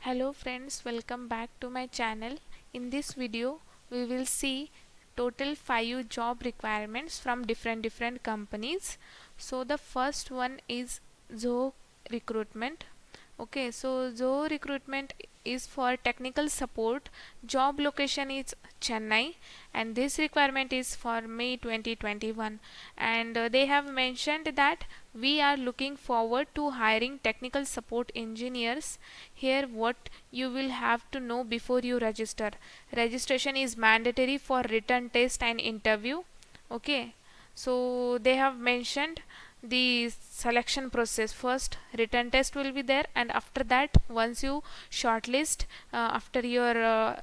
Hello friends, welcome back to my channel. In this video we will see total 5 job requirements from different companies. So the first one is Zoho recruitment. Okay, so Zoho recruitment is for technical support. Job location is Chennai, and this requirement is for May 2021. And they have mentioned that we are looking forward to hiring technical support engineers. Here, what you will have to know before you register. Registration is mandatory for written test and interview. Okay, so they have mentioned the selection process. First written test will be there, and after that once you shortlist after your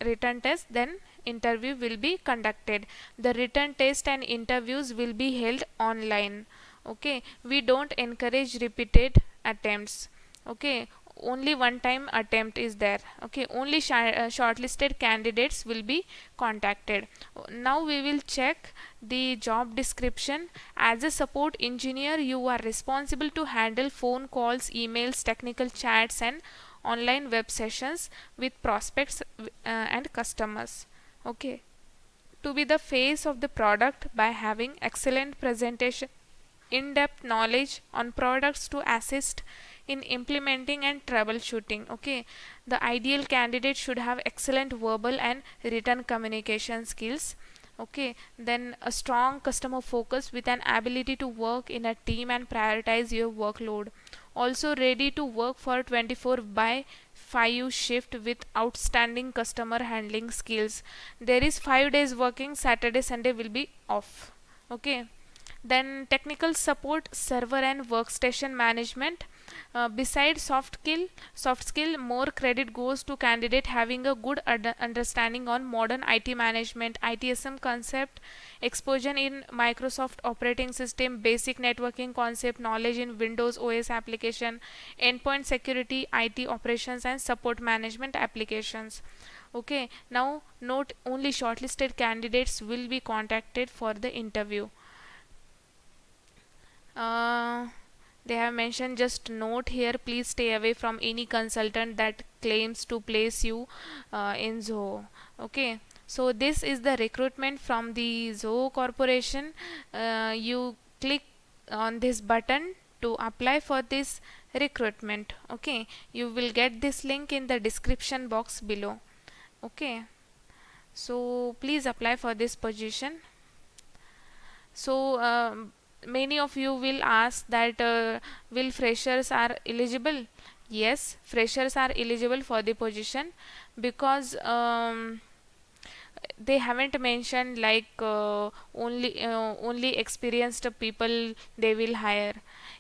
written test, then interview will be conducted. The written test and interviews will be held online. Okay, we don't encourage repeated attempts. Okay, only one time attempt is there. Okay, only shortlisted candidates will be contacted. Now we will check the job description. As a support engineer, you are responsible to handle phone calls, emails, technical chats, and online web sessions with prospects and customers. Okay, to be the face of the product by having excellent presentation, in-depth knowledge on products to assist in implementing and troubleshooting. Okay, the ideal candidate should have excellent verbal and written communication skills. Okay, then a strong customer focus with an ability to work in a team and prioritize your workload. Also ready to work for 24 by 5 shift with outstanding customer handling skills. There is 5 days working, Saturday Sunday will be off. Okay, then technical support, server and workstation management. Besides soft skill, more credit goes to candidate having a good understanding on modern IT management, ITSM concept, exposure in Microsoft operating system, basic networking concept, knowledge in Windows OS application, endpoint security, IT operations and support management applications. Okay, now note, only shortlisted candidates will be contacted for the interview. uh, they have mentioned, just note here, please stay away from any consultant that claims to place you in Zoho. Okay, so this is the recruitment from the Zoho corporation. You click on this button to apply for this recruitment. Okay, you will get this link in the description box below. Okay, so please apply for this position. So many of you will ask that will freshers are eligible? Yes, freshers are eligible for the position, because they haven't mentioned like only experienced people they will hire.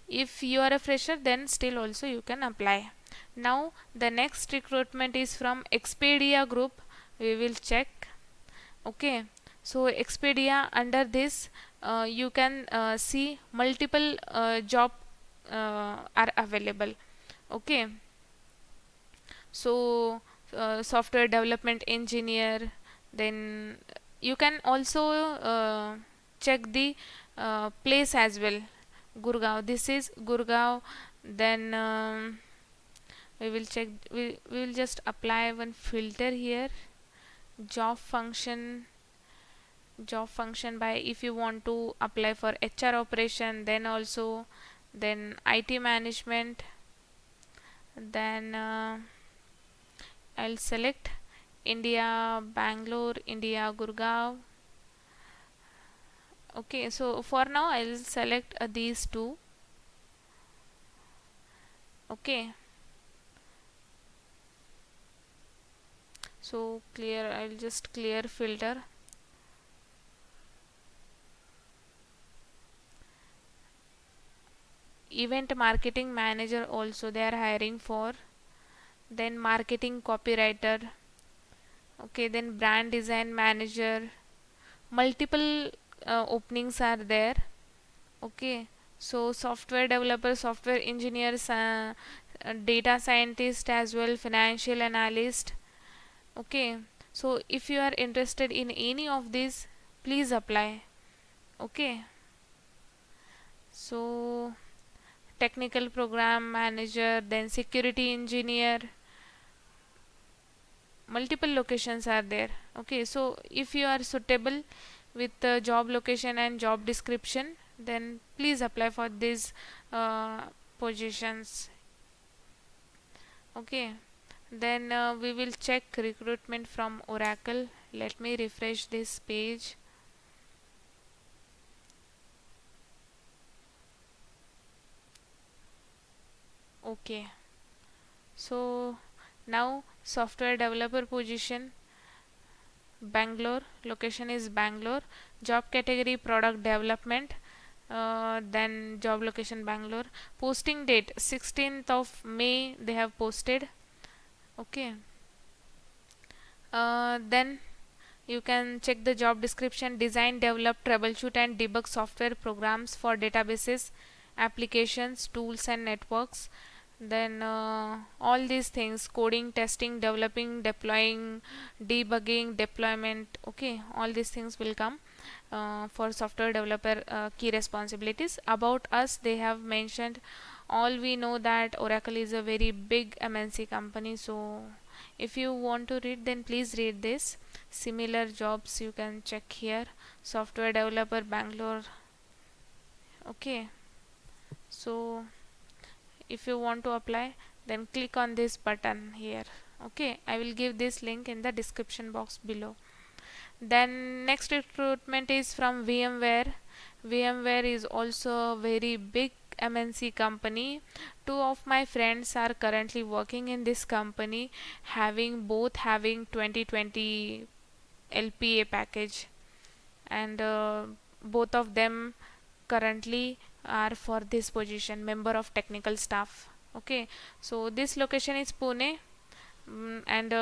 If you are a fresher, then still also you can apply. Now the next recruitment is from Expedia Group. We will check. Okay, so Expedia, under this you can see multiple job are available. Okay, so software development engineer, then you can also check the place as well. Gurgaon, this is Gurgaon. Then we will check, we will just apply one filter here. job function by, if you want to apply for HR operation, then also, then IT management, then I'll select India Bangalore, India Gurgaon. Okay, so for now I'll select these two. Okay, so clear, I'll just clear filter. Event marketing manager also they are hiring for, then marketing copywriter. Okay, then brand design manager, multiple openings are there. Okay, so software developer, software engineers, data scientist as well, financial analyst. Okay, so if you are interested in any of these, please apply. Okay, so technical program manager, then security engineer. multiple locations are there. Okay, so if you are suitable with the job location and job description, then please apply for these positions. Okay, then we will check recruitment from Oracle. Let me refresh this page. Okay, so now software developer position, Bangalore, location is Bangalore, job category product development, then job location Bangalore, posting date 16th of May they have posted. Okay, then you can check the job description: design, develop, troubleshoot and debug software programs for databases, applications, tools and networks. Then all these things: coding, testing, developing, deploying, debugging, deployment. Okay, all these things will come for software developer. Key responsibilities about us, they have mentioned. All we know that Oracle is a very big MNC company, so if you want to read, then please read this. Similar jobs you can check here: software developer Bangalore. Okay, so if you want to apply, then click on this button here. Okay, I will give this link in the description box below. Then next recruitment is from VMware. VMware is also a very big MNC company. Two of my friends are currently working in this company, having 2020 LPA package, and both of them currently are for this position, member of technical staff. Okay, so this location is Pune, and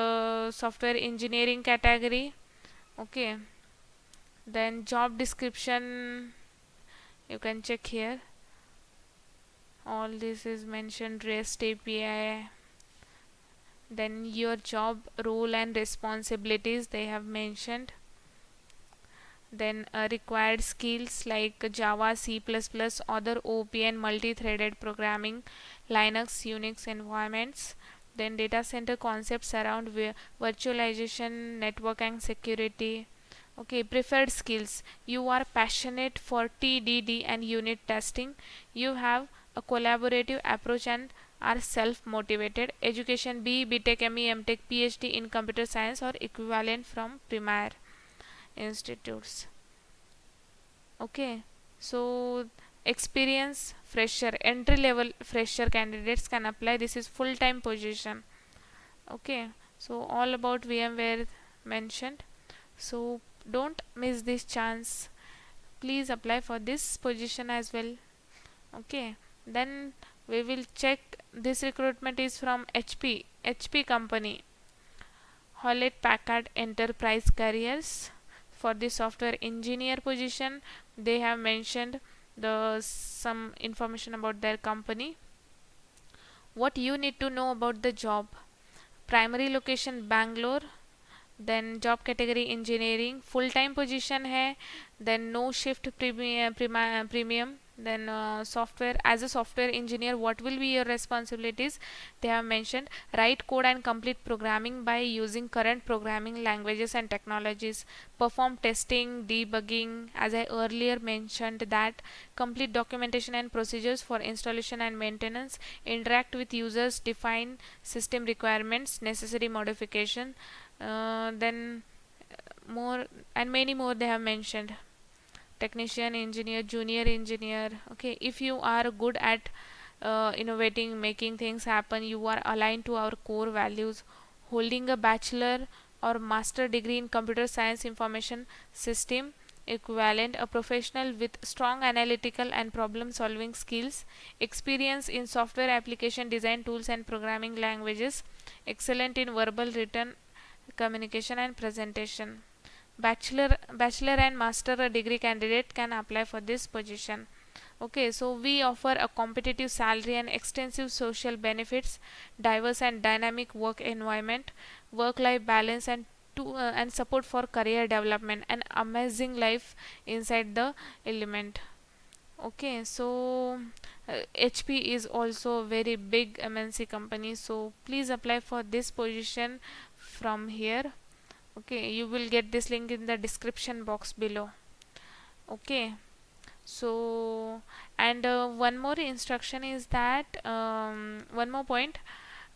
software engineering category. Okay, then job description you can check here. All this is mentioned: REST API, then your job role and responsibilities they have mentioned. Then required skills like Java, C++, other OP and multi-threaded programming, Linux, Unix environments. Then data center concepts around virtualization, network and security. Okay, preferred skills: you are passionate for TDD and unit testing, you have a collaborative approach and are self-motivated. Education: B, BTech, ME, MTech, PhD in computer science or equivalent from premier institutes. Okay, so experience: fresher, entry level fresher candidates can apply. This is full time position. Okay, so all about VMware mentioned, so don't miss this chance. Please apply for this position as well. Okay, then we will check. This recruitment is from HP company, Hewlett Packard Enterprise Careers. For the software engineer position, they have mentioned the some information about their company. What you need to know about the job: primary location Bangalore, then job category engineering, full time position hai, then no shift premium. Then software, as a software engineer, what will be your responsibilities? They have mentioned: write code and complete programming by using current programming languages and technologies, perform testing, debugging, as I earlier mentioned, that complete documentation and procedures for installation and maintenance, interact with users, define system requirements, necessary modification. Then more and many more they have mentioned: technician, engineer, junior engineer. Okay, if you are good at innovating, making things happen, you are aligned to our core values, holding a bachelor or master degree in computer science, information system equivalent, a professional with strong analytical and problem solving skills, experience in software application design tools and programming languages, excellent in verbal, written communication and presentation. Bachelor and master degree candidate can apply for this position. Okay, so we offer a competitive salary and extensive social benefits, diverse and dynamic work environment, work life balance and support for career development, an amazing life inside the element. Okay, so HP is also a very big MNC company, so please apply for this position. from here. Okay, you will get this link in the description box below. Okay, so and one more instruction is that one more point,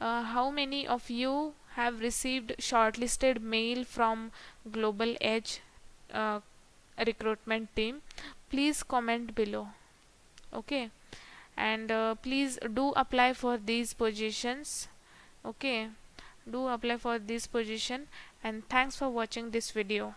how many of you have received shortlisted mail from Global Edge uh, recruitment team? Please comment below. Okay, and please do apply for these positions. Okay, do apply for this position, and thanks for watching this video.